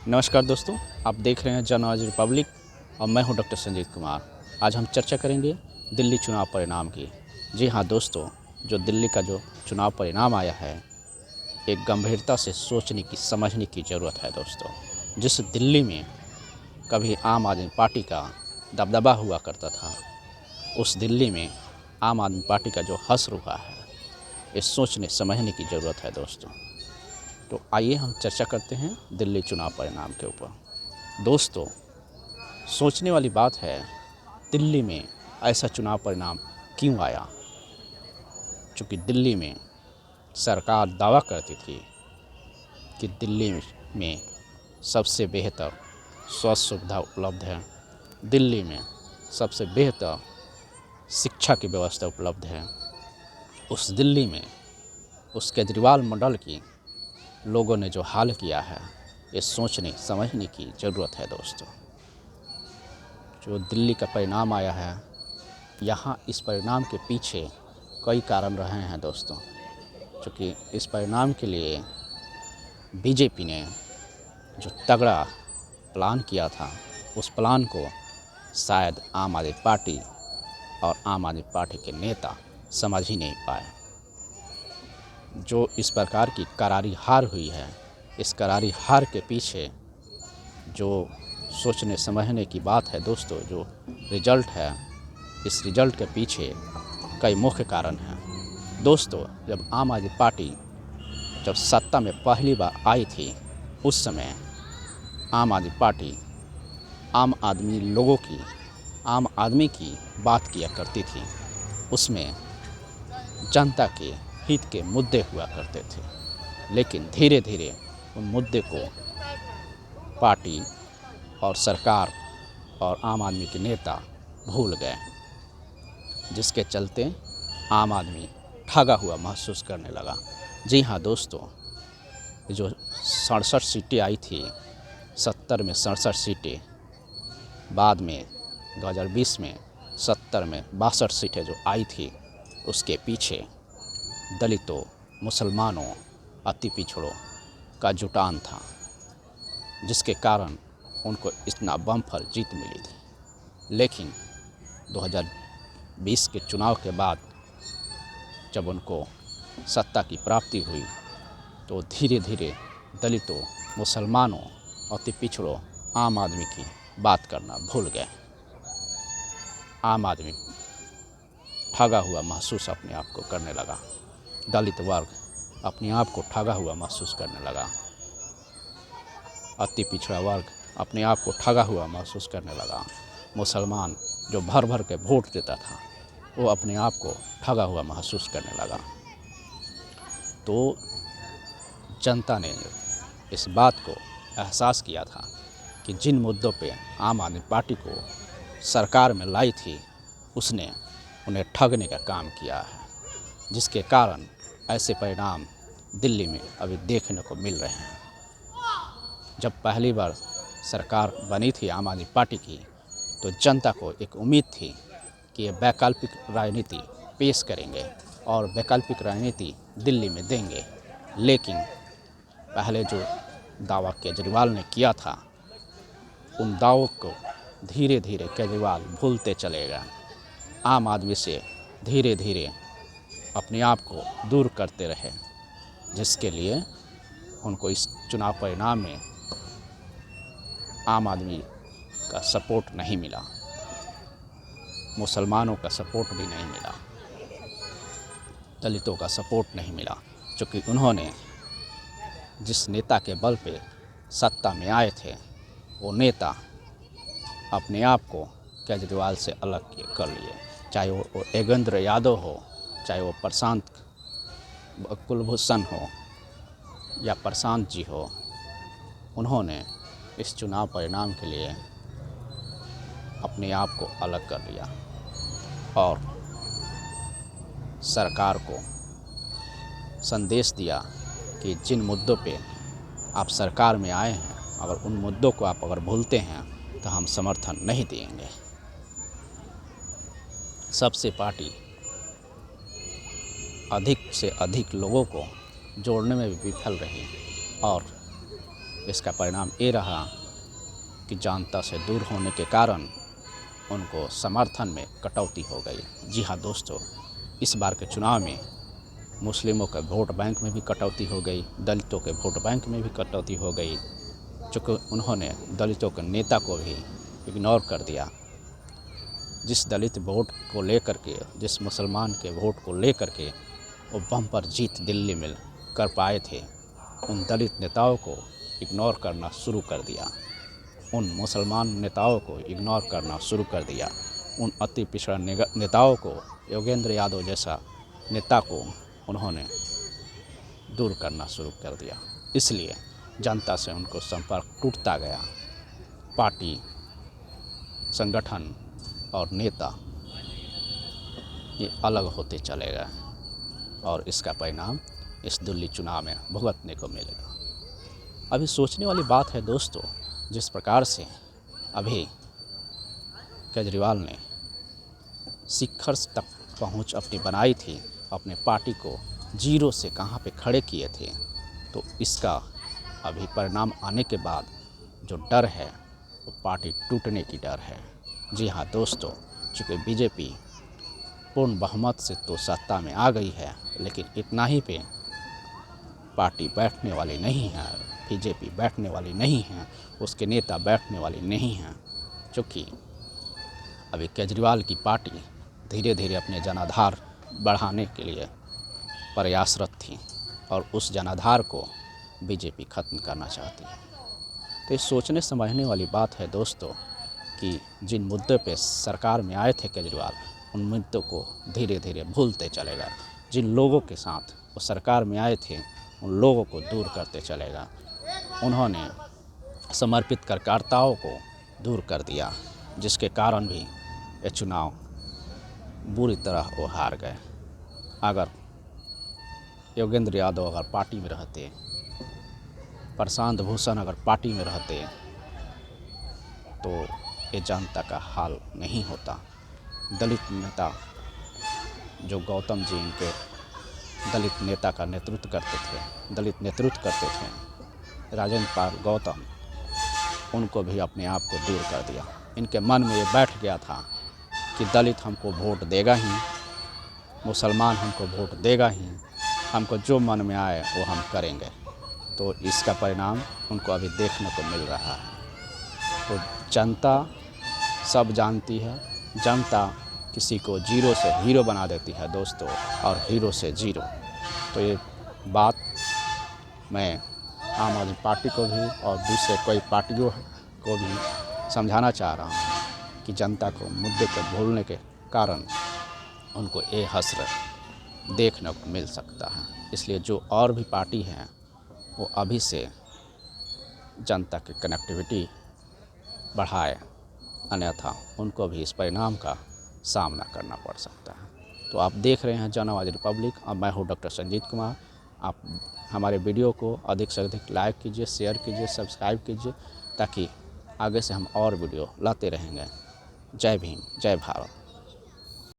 नमस्कार दोस्तों, आप देख रहे हैं जन आज रिपब्लिक और मैं हूं डॉक्टर संजीत कुमार। आज हम चर्चा करेंगे दिल्ली चुनाव परिणाम की। जी हां दोस्तों, जो दिल्ली का जो चुनाव परिणाम आया है, एक गंभीरता से सोचने की समझने की ज़रूरत है दोस्तों। जिस दिल्ली में कभी आम आदमी पार्टी का दबदबा हुआ करता था, उस दिल्ली में आम आदमी पार्टी का जो हश्र हुआ है, इस सोचने समझने की ज़रूरत है दोस्तों। तो आइए हम चर्चा करते हैं दिल्ली चुनाव परिणाम के ऊपर। दोस्तों, सोचने वाली बात है, दिल्ली में ऐसा चुनाव परिणाम क्यों आया? चूँकि दिल्ली में सरकार दावा करती थी कि दिल्ली में सबसे बेहतर स्वास्थ्य सुविधा उपलब्ध है, दिल्ली में सबसे बेहतर शिक्षा की व्यवस्था उपलब्ध है। उस दिल्ली में उस केजरीवाल मॉडल की लोगों ने जो हाल किया है, ये सोचने समझने की ज़रूरत है दोस्तों। जो दिल्ली का परिणाम आया है, यहाँ इस परिणाम के पीछे कई कारण रहे हैं दोस्तों। क्योंकि इस परिणाम के लिए बीजेपी ने जो तगड़ा प्लान किया था, उस प्लान को शायद आम आदमी पार्टी और आम आदमी पार्टी के नेता समझ ही नहीं पाए। जो इस प्रकार की करारी हार हुई है, इस करारी हार के पीछे जो सोचने समझने की बात है दोस्तों, जो रिजल्ट है, इस रिजल्ट के पीछे कई मुख्य कारण हैं दोस्तों। जब आम आदमी पार्टी जब सत्ता में पहली बार आई थी, उस समय आम आदमी पार्टी आम आदमी की बात किया करती थी। उसमें जनता के हित के मुद्दे हुआ करते थे, लेकिन धीरे धीरे उन मुद्दे को पार्टी और सरकार और आम आदमी के नेता भूल गए, जिसके चलते आम आदमी ठगा हुआ महसूस करने लगा। जी हाँ दोस्तों, जो 67 सीटें आई थी, 70 में 67 सीटें, बाद में 2020 में 70 में 62 सीटें जो आई थी, उसके पीछे दलितों, मुसलमानों, अति पिछड़ों का जुटान था, जिसके कारण उनको इतना बम्पर जीत मिली थी। लेकिन 2020 के चुनाव के बाद जब उनको सत्ता की प्राप्ति हुई, तो धीरे धीरे दलितों, मुसलमानों, अति पिछड़ों, आम आदमी की बात करना भूल गए। आम आदमी ठगा हुआ महसूस अपने आप को करने लगा। दलित वर्ग अपने आप को ठगा हुआ महसूस करने लगा। अति पिछड़ा वर्ग अपने आप को ठगा हुआ महसूस करने लगा। मुसलमान जो भर भर के वोट देता था, वो अपने आप को ठगा हुआ महसूस करने लगा। तो जनता ने इस बात को एहसास किया था कि जिन मुद्दों पे आम आदमी पार्टी को सरकार में लाई थी, उसने उन्हें ठगने का काम किया है, जिसके कारण ऐसे परिणाम दिल्ली में अभी देखने को मिल रहे हैं। जब पहली बार सरकार बनी थी आम आदमी पार्टी की, तो जनता को एक उम्मीद थी कि ये वैकल्पिक राजनीति पेश करेंगे और वैकल्पिक राजनीति दिल्ली में देंगे। लेकिन पहले जो दावा केजरीवाल ने किया था, उन दावों को धीरे धीरे केजरीवाल भूलते चले गए। आम आदमी से धीरे धीरे अपने आप को दूर करते रहे, जिसके लिए उनको इस चुनाव परिणाम में आम आदमी का सपोर्ट नहीं मिला, मुसलमानों का सपोर्ट भी नहीं मिला, दलितों का सपोर्ट नहीं मिला। क्योंकि उन्होंने जिस नेता के बल पे सत्ता में आए थे, वो नेता अपने आप को केजरीवाल से अलग कर लिए। चाहे वो योगेंद्र यादव हो, चाहे वो प्रशांत कुलभूषण हो या प्रशांत जी हो, उन्होंने इस चुनाव परिणाम के लिए अपने आप को अलग कर लिया और सरकार को संदेश दिया कि जिन मुद्दों पे आप सरकार में आए हैं, अगर उन मुद्दों को आप अगर भूलते हैं तो हम समर्थन नहीं देंगे। सबसे पार्टी अधिक से अधिक लोगों को जोड़ने में भी विफल रही और इसका परिणाम ये रहा कि जनता से दूर होने के कारण उनको समर्थन में कटौती हो गई। जी हाँ दोस्तों, इस बार के चुनाव में मुस्लिमों के वोट बैंक में भी कटौती हो गई, दलितों के वोट बैंक में भी कटौती हो गई, चूँकि उन्होंने दलितों के नेता को भी इग्नोर कर दिया। जिस दलित वोट को लेकर के, जिस मुसलमान के वोट को लेकर के वो बम्पर जीत दिल्ली में कर पाए थे, उन दलित नेताओं को इग्नोर करना शुरू कर दिया, उन मुसलमान नेताओं को इग्नोर करना शुरू कर दिया, उन अति पिछड़ा नेताओं को, योगेंद्र यादव जैसा नेता को उन्होंने दूर करना शुरू कर दिया। इसलिए जनता से उनको संपर्क टूटता गया। पार्टी, संगठन और नेता ये अलग होते चले गए और इसका परिणाम इस दिल्ली चुनाव में भुगतने को मिलेगा। अभी सोचने वाली बात है दोस्तों, जिस प्रकार से अभी केजरीवाल ने शिखर तक पहुंच अपनी बनाई थी, अपने पार्टी को जीरो से कहां पे खड़े किए थे, तो इसका अभी परिणाम आने के बाद जो डर है वो पार्टी टूटने की डर है। जी हाँ दोस्तों, चूँकि बीजेपी पूर्ण बहुमत से तो सत्ता में आ गई है, लेकिन इतना ही पे पार्टी बैठने वाली नहीं है, बीजेपी बैठने वाली नहीं है, उसके नेता बैठने वाले नहीं हैं। चूँकि अभी केजरीवाल की पार्टी धीरे धीरे अपने जनाधार बढ़ाने के लिए प्रयासरत थी और उस जनाधार को बीजेपी ख़त्म करना चाहती है। तो ये सोचने समझने वाली बात है दोस्तों कि जिन मुद्दों पे सरकार में आए थे केजरीवाल, उन मुद्दों को धीरे धीरे भूलते चलेगा। जिन लोगों के साथ वो सरकार में आए थे, उन लोगों को दूर करते चलेगा। उन्होंने समर्पित कार्यकर्ताओं को दूर कर दिया, जिसके कारण भी ये चुनाव बुरी तरह वो हार गए। अगर योगेंद्र यादव अगर पार्टी में रहते, प्रशांत भूषण अगर पार्टी में रहते, तो ये जनता का हाल नहीं होता। दलित नेता जो गौतम जी इनके दलित नेता का नेतृत्व करते थे, दलित नेतृत्व करते थे, राजेंद्र पाल गौतम, उनको भी अपने आप को दूर कर दिया। इनके मन में ये बैठ गया था कि दलित हमको वोट देगा ही, मुसलमान हमको वोट देगा ही, हमको जो मन में आए वो हम करेंगे। तो इसका परिणाम उनको अभी देखने को मिल रहा है। तो जनता सब जानती है, जनता किसी को जीरो से हीरो बना देती है दोस्तों, और हीरो से जीरो। तो ये बात मैं आम आदमी पार्टी को भी और दूसरे कोई पार्टियों को भी समझाना चाह रहा हूँ कि जनता को मुद्दे को भूलने के कारण उनको ये हसरत देखने को मिल सकता है। इसलिए जो और भी पार्टी हैं वो अभी से जनता की कनेक्टिविटी बढ़ाए, अन्यथा उनको भी इस परिणाम का सामना करना पड़ सकता है। तो आप देख रहे हैं जन आवाज़ रिपब्लिक और मैं हूँ डॉक्टर संजीत कुमार। आप हमारे वीडियो को अधिक से अधिक लाइक कीजिए, शेयर कीजिए, सब्सक्राइब कीजिए, ताकि आगे से हम और वीडियो लाते रहेंगे। जय भीम, जय भारत।